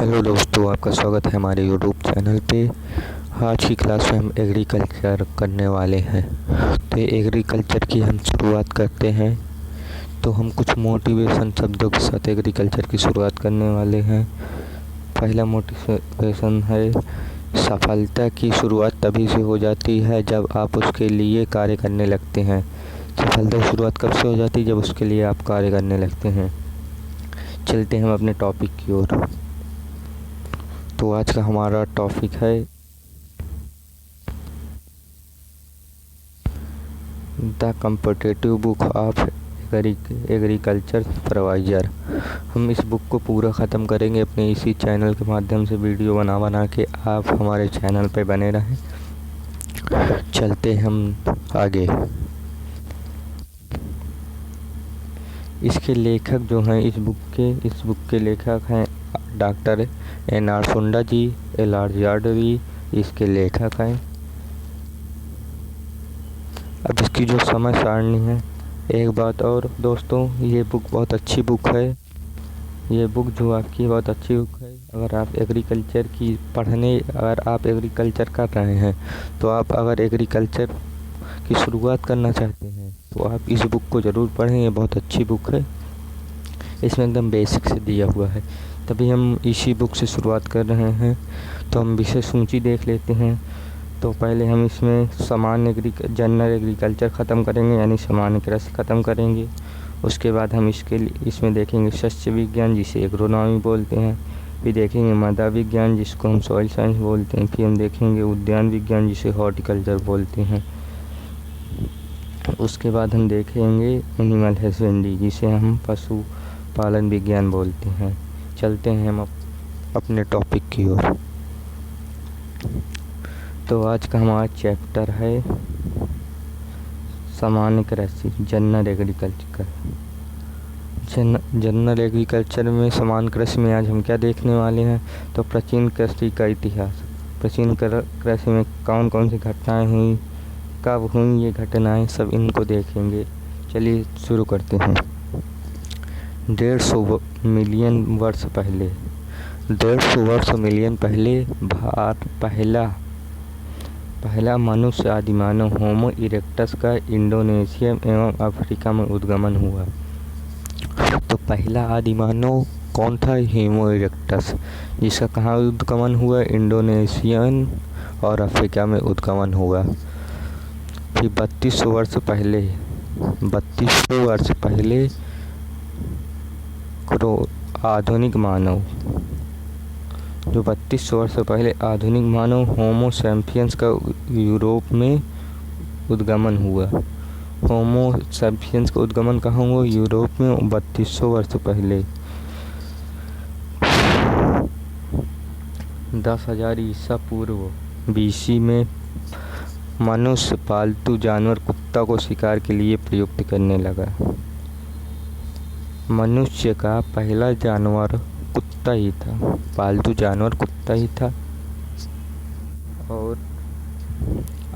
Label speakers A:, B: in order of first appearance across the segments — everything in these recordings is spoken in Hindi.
A: हेलो दोस्तों, आपका स्वागत है हमारे यूट्यूब चैनल पे। आज की क्लास में हम एग्रीकल्चर करने वाले हैं। तो एग्रीकल्चर की हम शुरुआत करते हैं। तो हम कुछ मोटिवेशन शब्दों के साथ एग्रीकल्चर की शुरुआत करने वाले हैं। पहला मोटिवेशन है, सफलता की शुरुआत तभी से हो जाती है जब आप उसके लिए कार्य करने लगते हैं। सफलता की शुरुआत कब से हो जाती है? जब उसके लिए आप कार्य करने लगते हैं। चलते हैं हम अपने टॉपिक की ओर। तो आज का हमारा टॉपिक है the competitive book of agriculture supervisor. हम इस बुक को पूरा ख़त्म करेंगे अपने इसी चैनल के माध्यम से। वीडियो बना के आप हमारे चैनल पे बने रहें। चलते हम आगे। इसके लेखक जो हैं इस बुक के लेखक हैं डॉक्टर एन.आर. सुंडा जी, एल.आर. यादवी इसके लेखक हैं। अब इसकी जो समय सारणी है, एक बात और दोस्तों, ये बुक बहुत अच्छी बुक है। ये बुक जो आपकी बहुत अच्छी बुक है। अगर आप एग्रीकल्चर कर रहे हैं, तो आप अगर एग्रीकल्चर की शुरुआत करना चाहते हैं तो आप इस बुक को ज़रूर पढ़ें। ये बहुत अच्छी बुक है। इसमें एकदम बेसिक से दिया हुआ है, तभी हम इसी बुक से शुरुआत कर रहे हैं। तो हम विषय सूची देख लेते हैं। तो पहले हम इसमें जनरल एग्रीकल्चर ख़त्म करेंगे, यानी सामान्य कृषि ख़त्म करेंगे। उसके बाद हम इसमें देखेंगे शस्य विज्ञान, जिसे एग्रोनॉमी बोलते हैं। फिर देखेंगे मृदा विज्ञान, जिसको हम सॉइल साइंस बोलते हैं। फिर हम देखेंगे उद्यान विज्ञान, जिसे हॉर्टिकल्चर बोलते हैं। उसके बाद हम देखेंगे एनिमल हस्बेंड्री, जिसे हम पशु पालन विज्ञान बोलते हैं। चलते हैं हम अपने टॉपिक की ओर। तो आज का हमारा चैप्टर है सामान्य कृषि, जनरल एग्रीकल्चर। जनरल एग्रीकल्चर में सामान्य कृषि में आज हम क्या देखने वाले हैं? तो प्राचीन कृषि का इतिहास। प्राचीन कृषि में कौन कौन सी घटनाएं हुई, कब हुई ये घटनाएं, सब इनको देखेंगे। चलिए शुरू करते हैं। 150 मिलियन वर्ष पहले 150 मिलियन पहले पहला मनुष्य आदिमानव होमो इरेक्टस का इंडोनेशिया एवं अफ्रीका में उद्गमन हुआ। तो पहला आदिमानव कौन था? होमो इरेक्टस, जिसका कहाँ उद्गमन हुआ? इंडोनेशियन और अफ्रीका में उद्गमन हुआ। फिर 3200 वर्ष पहले आधुनिक मानव, जो 3200 वर्ष पहले आधुनिक मानव होमो सैपियंस का यूरोप में उद्गमन हुआ। होमो सैपियंस का उद्गमन कहाँ हुआ? यूरोप में 3200 वर्ष पहले। 10,000 ईसा पूर्व BC में मनुष्य पालतू जानवर कुत्ता को शिकार के लिए प्रयुक्त करने लगा। मनुष्य का पहला जानवर कुत्ता ही था, पालतू जानवर कुत्ता ही था। और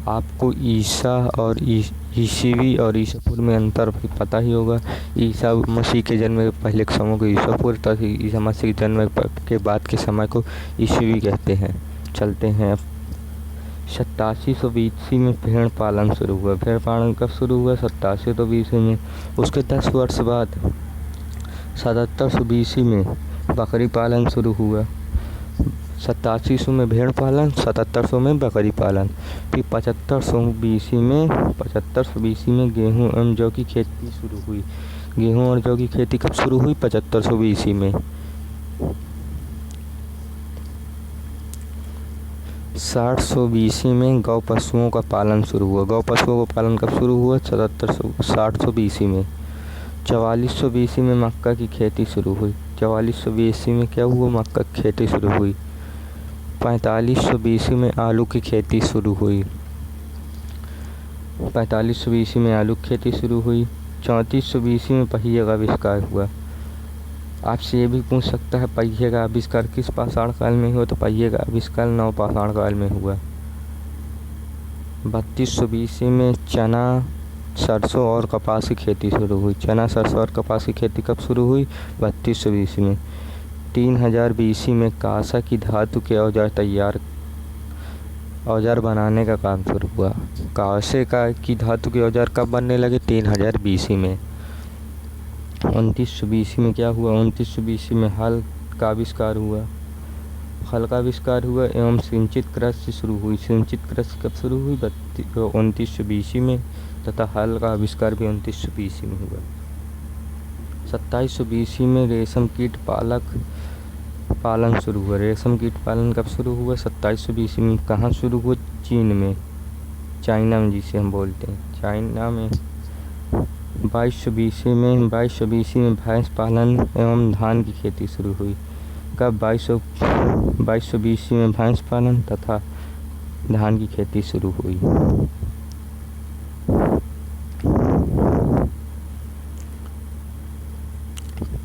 A: आपको ईसा और ईसवी और ईसापुर में अंतर पता ही होगा। ईसा मसीह के जन्म के पहले के समय को ईसापुर था, ईसा मसीह के जन्म के बाद के समय को ईसवी कहते हैं। चलते हैं अब। 8700 BC में भेड़ पालन शुरू हुआ। भेड़ पालन कब शुरू हुआ? 8700 BC में। उसके 10 वर्ष बाद 7700 BC में बकरी पालन शुरू हुआ। 8700 में भेड़ पालन, 7700 में बकरी पालन। फिर 7500 BC में गेहूं एवं जौ की खेती शुरू हुई। गेहूं और जौ की खेती कब शुरू हुई? 7500 BC में। 600 BC में गौ पशुओं का पालन शुरू हुआ। गौ पशुओं का पालन कब शुरू हुआ? 600 BC में। 4400 BC में मक्का की खेती शुरू हुई। 4400 BC में क्या हुआ? मक्का की खेती शुरू हुई। 4500 BC में आलू की खेती शुरू हुई। 4500 BC में आलू की खेती शुरू हुई। 3400 BC में पहिए का आविष्कार हुआ। आपसे ये भी पूछ सकता है पहिए का आविष्कार किस पाषाण काल में हुआ? तो पहिए का आविष्कार नव पाषाण काल में हुआ। 3200 BC में चना, सरसों और कपास की खेती शुरू हुई। चना, सरसों और कपास की खेती कब शुरू हुई? 3200 BC में। 3000 BC में कांसा की धातु के औजार बनाने का काम शुरू हुआ। कांसे की धातु के औजार कब बनने लगे? 3000 BC में। 2900 BC में क्या हुआ? 2900 BC में हल का आविष्कार हुआ। हल का आविष्कार हुआ एवं सिंचित कृषि शुरू हुई। सिंचित कृषि कब शुरू हुई? 2900 BC में, तथा हल का आविष्कार भी 2900 BC में हुआ। 2700 BC में रेशम कीट पालन शुरू हुआ। रेशम कीट पालन कब शुरू हुआ? 2700 BC में। कहाँ शुरू हुआ? चीन में, चाइना में, जिसे हम बोलते हैं चाइना में। 2200 BC में भैंस पालन एवं धान की खेती शुरू हुई। कब? 2200 BC में भैंस पालन तथा धान की खेती शुरू हुई।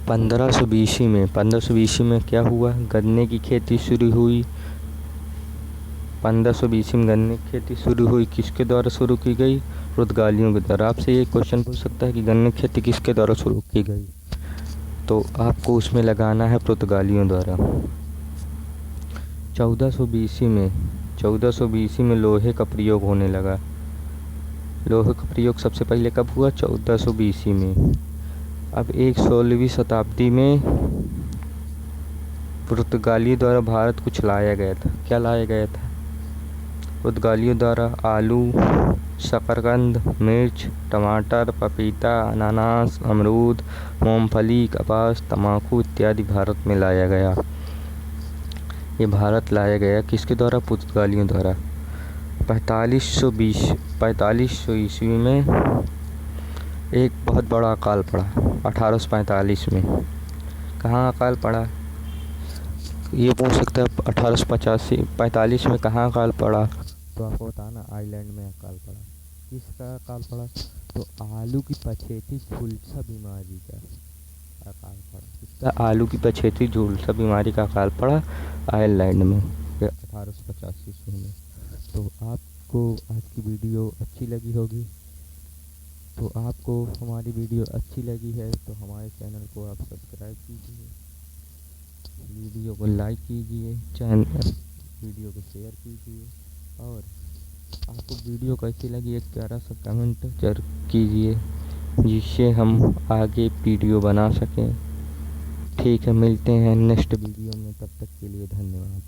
A: 1500 BC में क्या हुआ? गन्ने की खेती शुरू हुई। 1500 BC में गन्ने की खेती शुरू हुई। किसके द्वारा शुरू की गई? पुर्तगालियों के द्वारा। आपसे ये क्वेश्चन पूछ सकता है कि गन्ने की खेती किसके द्वारा शुरू की गई, तो आपको उसमें लगाना है पुर्तगालियों द्वारा। 1400 BC में लोहे का प्रयोग होने लगा। लोहे का प्रयोग सबसे पहले कब हुआ? 1400 BC में। अब 16वीं शताब्दी में पुर्तगालियों द्वारा भारत कुछ लाया गया था। क्या लाया गया था? पुर्तगालियों द्वारा आलू, शकरकंद, मिर्च, टमाटर, पपीता, अनानास, अमरूद, मूंगफली, कपास, तंबाकू इत्यादि भारत में लाया गया। ये भारत लाया गया किसके द्वारा? पुर्तगालियों द्वारा। 4500 ईस्वी में एक बहुत बड़ा अकाल पड़ा। 1845 में। कहाँ अकाल पड़ा? ये पूछ सकता है 1845 में कहाँ अकाल पड़ा, तो आपको बताना आइलैंड में अकाल पड़ा। किसका अकाल पड़ा? तो आलू की पछेती झुलसा बीमारी का अकाल पड़ा। किसका? आलू की पछेती झुलसा बीमारी का अकाल पड़ा आइलैंड में 1885 में। तो आपको आज की वीडियो अच्छी लगी होगी। तो आपको हमारी वीडियो अच्छी लगी है तो हमारे चैनल को आप सब्सक्राइब कीजिए, वीडियो को लाइक कीजिए, वीडियो को शेयर कीजिए, और आपको वीडियो कैसी लगी एक प्यारा सा कमेंट जरूर कीजिए, जिससे हम आगे वीडियो बना सकें। ठीक है, मिलते हैं नेक्स्ट वीडियो में। तब तक के लिए धन्यवाद।